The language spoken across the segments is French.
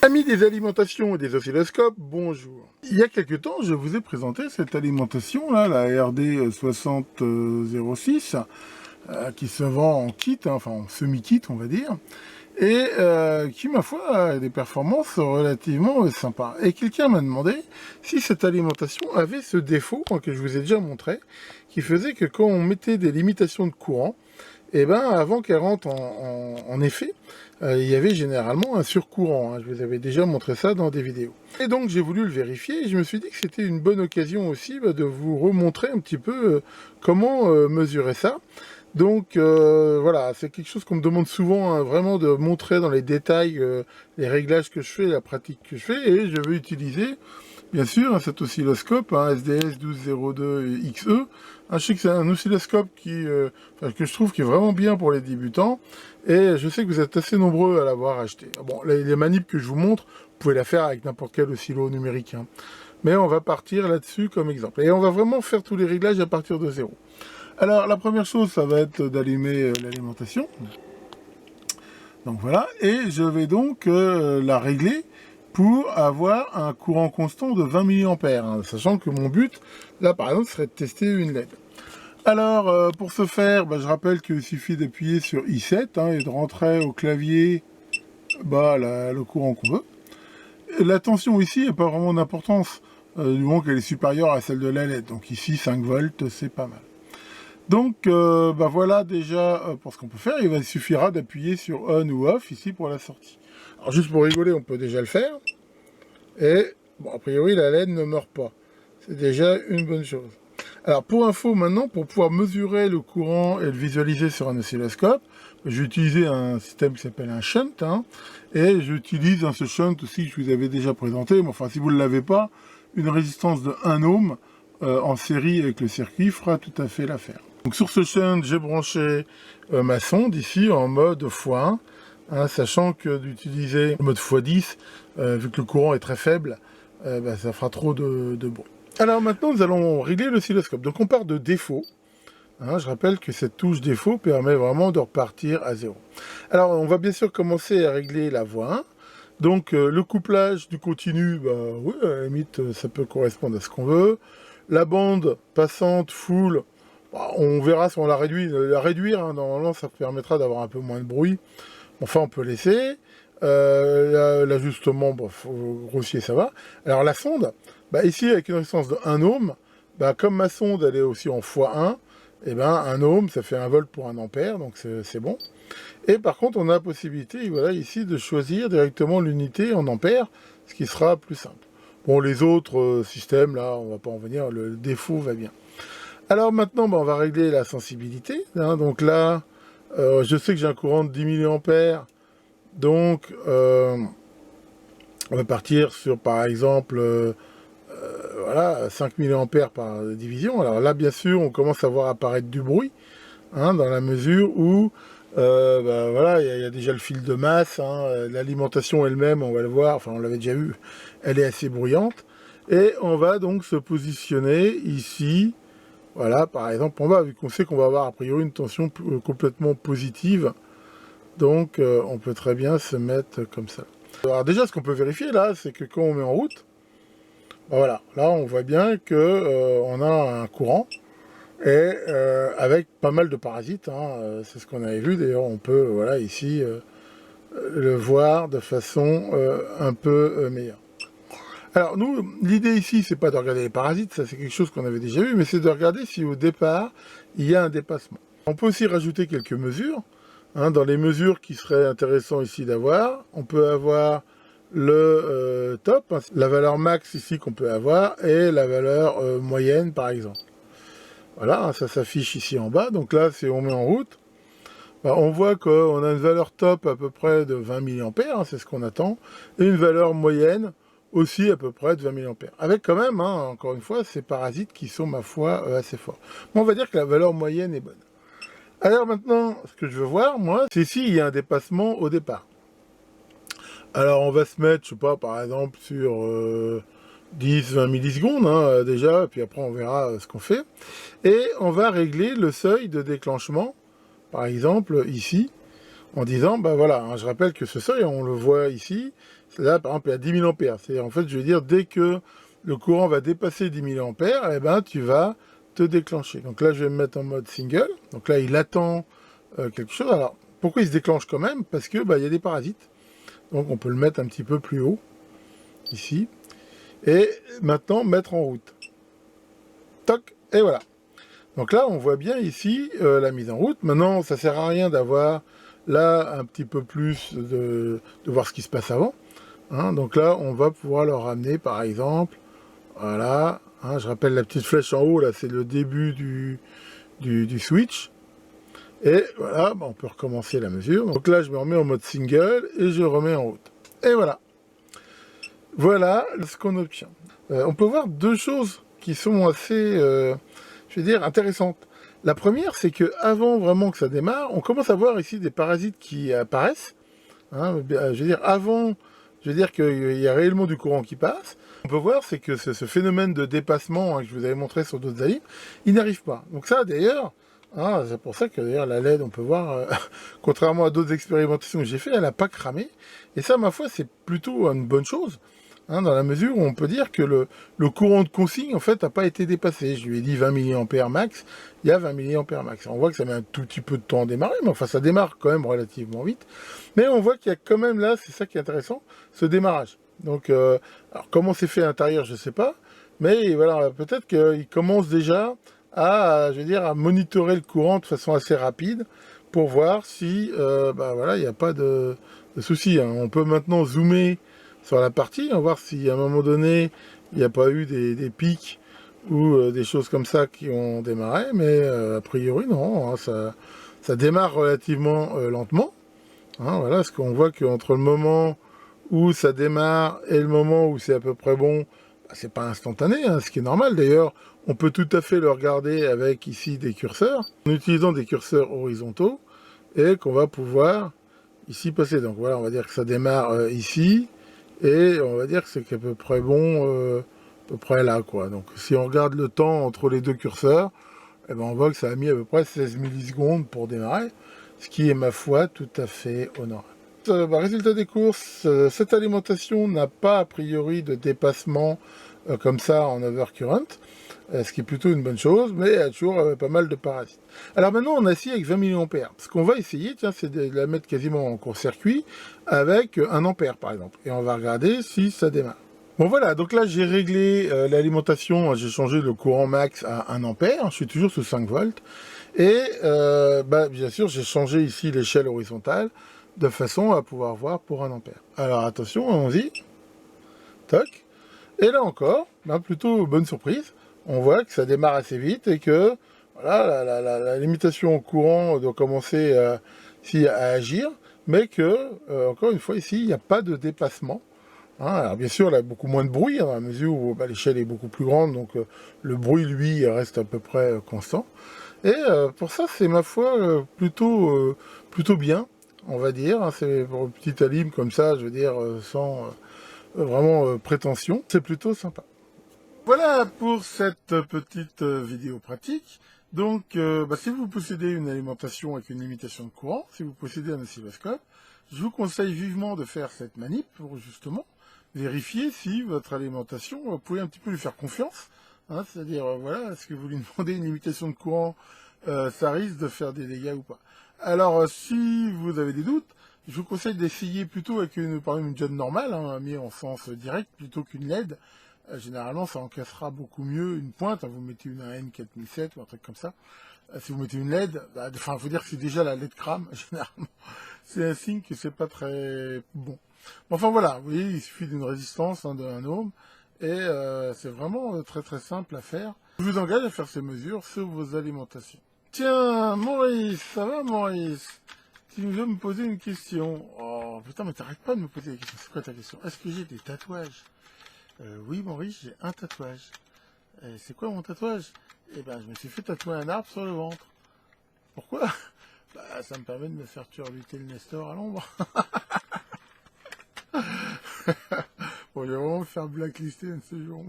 Amis des alimentations et des oscilloscopes, bonjour. Il y a quelques temps, je vous ai présenté cette alimentation là, la RD 6006, qui se vend en kit, hein, enfin en semi-kit on va dire, et qui ma foi a des performances relativement sympas. Et quelqu'un m'a demandé si cette alimentation avait ce défaut, que je vous ai déjà montré, qui faisait que quand on mettait des limitations de courant, et ben avant qu'elle rentre en effet, il y avait généralement un surcourant, hein. Je vous avais déjà montré ça dans des vidéos. Et donc j'ai voulu le vérifier et je me suis dit que c'était une bonne occasion aussi de vous remontrer un petit peu comment mesurer ça. Donc voilà, c'est quelque chose qu'on me demande souvent, hein, vraiment de montrer dans les détails les réglages que je fais, la pratique que je fais, et je vais utiliser bien sûr, hein, cet oscilloscope, hein, SDS 1202XE. Je sais que c'est un oscilloscope que je trouve qui est vraiment bien pour les débutants. Et je sais que vous êtes assez nombreux à l'avoir acheté. Bon, les manips que je vous montre, vous pouvez la faire avec n'importe quel oscillo numérique, hein. Mais on va partir là-dessus comme exemple. Et on va vraiment faire tous les réglages à partir de zéro. Alors, la première chose, ça va être d'allumer l'alimentation. Donc voilà. Et je vais donc la régler pour avoir un courant constant de 20 mA, hein, sachant que mon but, là par exemple, serait de tester une LED. Alors, pour ce faire, je rappelle qu'il suffit d'appuyer sur I7 hein, et de rentrer au clavier le courant qu'on veut. La tension ici n'est pas vraiment d'importance, du moment qu'elle est supérieure à celle de la LED. Donc ici, 5 volts, c'est pas mal. Donc voilà déjà pour ce qu'on peut faire. Il suffira d'appuyer sur on ou off ici pour la sortie. Alors juste pour rigoler, on peut déjà le faire. Et bon, a priori la LED ne meurt pas. C'est déjà une bonne chose. Alors pour info maintenant, pour pouvoir mesurer le courant et le visualiser sur un oscilloscope, j'ai utilisé un système qui s'appelle un shunt. Hein, et j'utilise ce shunt aussi que je vous avais déjà présenté. Mais enfin si vous ne l'avez pas, une résistance de 1 ohm en série avec le circuit fera tout à fait l'affaire. Donc sur ce shunt, j'ai branché ma sonde ici en mode x1, hein, sachant que d'utiliser le mode x10, vu que le courant est très faible, ça fera trop de bruit. Alors maintenant, nous allons régler l'oscilloscope. Donc on part de défaut. Hein, je rappelle que cette touche défaut permet vraiment de repartir à zéro. Alors on va bien sûr commencer à régler la voie 1. Donc le couplage du continu, oui, à la limite, ça peut correspondre à ce qu'on veut. La bande passante, full, on verra si on la réduit. La réduire, hein, normalement, ça permettra d'avoir un peu moins de bruit. Enfin, on peut laisser. L'ajustement, grossier, ça va. Alors, la sonde, ici, avec une résistance de 1 ohm, comme ma sonde, elle est aussi en x1, et 1 ohm, ça fait 1 volt pour 1 ampère, donc c'est bon. Et par contre, on a la possibilité, voilà, ici, de choisir directement l'unité en ampères, ce qui sera plus simple. Bon, les autres systèmes, là, on va pas en venir, le défaut va bien. Alors maintenant, on va régler la sensibilité. Hein, donc là, je sais que j'ai un courant de 10 mA. Donc, on va partir sur, par exemple, voilà, 5 mA par division. Alors là, bien sûr, on commence à voir apparaître du bruit, hein, dans la mesure où, voilà, il y a déjà le fil de masse. Hein, l'alimentation elle-même, on va le voir, enfin, on l'avait déjà vu, elle est assez bruyante. Et on va donc se positionner ici. Voilà, par exemple, en bas, vu qu'on sait qu'on va avoir a priori une tension complètement positive, donc on peut très bien se mettre comme ça. Alors déjà, ce qu'on peut vérifier là, c'est que quand on met en route, voilà, là on voit bien que on a un courant, et avec pas mal de parasites, hein, c'est ce qu'on avait vu, d'ailleurs on peut, voilà, ici, le voir de façon un peu meilleure. Alors nous, l'idée ici, c'est pas de regarder les parasites, ça c'est quelque chose qu'on avait déjà vu, mais c'est de regarder si au départ, il y a un dépassement. On peut aussi rajouter quelques mesures. Hein, dans les mesures qui seraient intéressantes ici d'avoir, on peut avoir le top, hein, la valeur max ici qu'on peut avoir, et la valeur moyenne par exemple. Voilà, hein, ça s'affiche ici en bas, donc là, si on met en route, on voit qu'on a une valeur top à peu près de 20 mA, hein, c'est ce qu'on attend, et une valeur moyenne aussi à peu près de 20 mA. Avec quand même, hein, encore une fois, ces parasites qui sont, ma foi, assez forts. Mais on va dire que la valeur moyenne est bonne. Alors maintenant, ce que je veux voir, moi, c'est s'il y a un dépassement au départ. Alors on va se mettre, je sais pas, par exemple, sur 10-20 millisecondes, hein, déjà, puis après on verra ce qu'on fait. Et on va régler le seuil de déclenchement, par exemple, ici. en disant, bah voilà, hein, je rappelle que ce seuil, on le voit ici, là par exemple il y a 10 000 ampères. C'est en fait, je veux dire, dès que le courant va dépasser 10 000 ampères, eh ben, tu vas te déclencher. Donc là, je vais me mettre en mode single. Donc là, il attend quelque chose. Alors, pourquoi il se déclenche quand même? Parce que bah, il y a des parasites. Donc on peut le mettre un petit peu plus haut, ici. Et maintenant, mettre en route. Toc, et voilà. Donc là, on voit bien ici la mise en route. Maintenant, ça sert à rien d'avoir là un petit peu plus de voir ce qui se passe avant. Hein. Donc là, on va pouvoir le ramener, par exemple. Voilà. Hein, je rappelle la petite flèche en haut, là, c'est le début du switch. Et voilà, on peut recommencer la mesure. Donc là, je me remets en mode single et je remets en route. Et voilà. Voilà ce qu'on obtient. On peut voir deux choses qui sont assez, je veux dire, intéressantes. La première, c'est que avant vraiment que ça démarre, on commence à voir ici des parasites qui apparaissent. Hein, je veux dire, avant, je veux dire qu'il y a réellement du courant qui passe. On peut voir, c'est que ce phénomène de dépassement, hein, que je vous avais montré sur d'autres alim, il n'arrive pas. Donc ça, d'ailleurs, hein, c'est pour ça que d'ailleurs la LED, on peut voir, contrairement à d'autres expérimentations que j'ai fait, elle n'a pas cramé. Et ça, ma foi, c'est plutôt une bonne chose. Hein, dans la mesure où on peut dire que le courant de consigne, en fait, n'a pas été dépassé. Je lui ai dit 20 mA max, il y a 20 mA max. On voit que ça met un tout petit peu de temps à démarrer, mais enfin, ça démarre quand même relativement vite. Mais on voit qu'il y a quand même là, c'est ça qui est intéressant, ce démarrage. Donc, alors comment c'est fait à l'intérieur, je ne sais pas, mais voilà, peut-être qu'il commence déjà à, je veux dire, à monitorer le courant de façon assez rapide pour voir si, bah voilà, il n'y a pas de souci. Hein. On peut maintenant zoomer sur la partie, on va voir si à un moment donné, il n'y a pas eu des pics ou des choses comme ça qui ont démarré, mais a priori non, hein, ça démarre relativement lentement. Hein, voilà, parce qu'on voit qu'entre le moment où ça démarre et le moment où c'est à peu près bon, bah, c'est pas instantané, hein, ce qui est normal. D'ailleurs, on peut tout à fait le regarder avec ici des curseurs, en utilisant des curseurs horizontaux, et qu'on va pouvoir ici passer. Donc voilà, on va dire que ça démarre ici, et on va dire que c'est à peu près bon, à peu près là, quoi. Donc si on regarde le temps entre les deux curseurs, eh ben, on voit que ça a mis à peu près 16 millisecondes pour démarrer, ce qui est, ma foi, tout à fait honorable. Résultat des courses, cette alimentation n'a pas a priori de dépassement comme ça en overcurrent, ce qui est plutôt une bonne chose, mais elle a toujours pas mal de parasites. Alors maintenant, on a essayé avec 20 mA. Ce qu'on va essayer, tiens, c'est de la mettre quasiment en court-circuit avec 1 ampère, par exemple. Et on va regarder si ça démarre. Bon voilà, donc là j'ai réglé l'alimentation, j'ai changé le courant max à 1 ampère, je suis toujours sous 5 volts, et bah, bien sûr j'ai changé ici l'échelle horizontale, de façon à pouvoir voir pour 1 ampère. Alors attention, allons-y, toc, et là encore, bah, plutôt bonne surprise, on voit que ça démarre assez vite, et que voilà, la limitation au courant doit commencer ici à agir, mais que, encore une fois ici, il n'y a pas de dépassement. Hein, alors bien sûr, il y a beaucoup moins de bruit, hein, dans la mesure où bah, l'échelle est beaucoup plus grande, donc le bruit, lui, reste à peu près constant. Et pour ça, c'est ma foi plutôt bien, on va dire. Hein, c'est pour une petite alim comme ça, je veux dire, sans vraiment prétention. C'est plutôt sympa. Voilà pour cette petite vidéo pratique. Donc, bah, si vous possédez une alimentation avec une limitation de courant, si vous possédez un oscilloscope, je vous conseille vivement de faire cette manip pour justement vérifier si votre alimentation, vous pouvez un petit peu lui faire confiance. Hein, c'est-à-dire, voilà, est-ce que vous lui demandez une limitation de courant, ça risque de faire des dégâts ou pas. Alors, si vous avez des doutes, je vous conseille d'essayer plutôt avec par exemple une diode normale, hein, mis en sens direct, plutôt qu'une LED. Généralement, ça encaissera beaucoup mieux une pointe. Hein, vous mettez une AN 4007 ou un truc comme ça. Si vous mettez une LED, bah, enfin, faut dire que c'est déjà la LED crame, généralement. C'est un signe que c'est pas très bon. Enfin voilà, vous voyez, il suffit d'une résistance hein, de 1 ohm. Et c'est vraiment très très simple à faire. Je vous engage à faire ces mesures sur vos alimentations. Tiens, Maurice, ça va Maurice? Tu veux me poser une question? Oh putain, mais t'arrêtes pas de me poser des questions. C'est quoi ta question? Est-ce que j'ai des tatouages? Oui Maurice, j'ai un tatouage. C'est quoi mon tatouage? Eh ben, je me suis fait tatouer un arbre sur le ventre. Pourquoi? Bah, ça me permet de me faire turluter le Nestor à l'ombre. Bon, je vais vraiment me faire blacklister un de ces jours.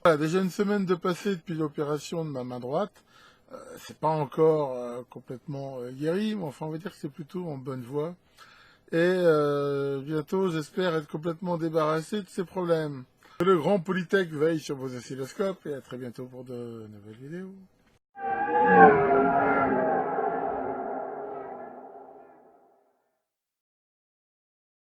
Voilà, déjà une semaine de passé depuis l'opération de ma main droite. c'est pas encore complètement guéri, mais enfin on va dire que c'est plutôt en bonne voie. Et bientôt j'espère être complètement débarrassé de ces problèmes. Que le grand Polytech veille sur vos oscilloscopes et à très bientôt pour de nouvelles vidéos.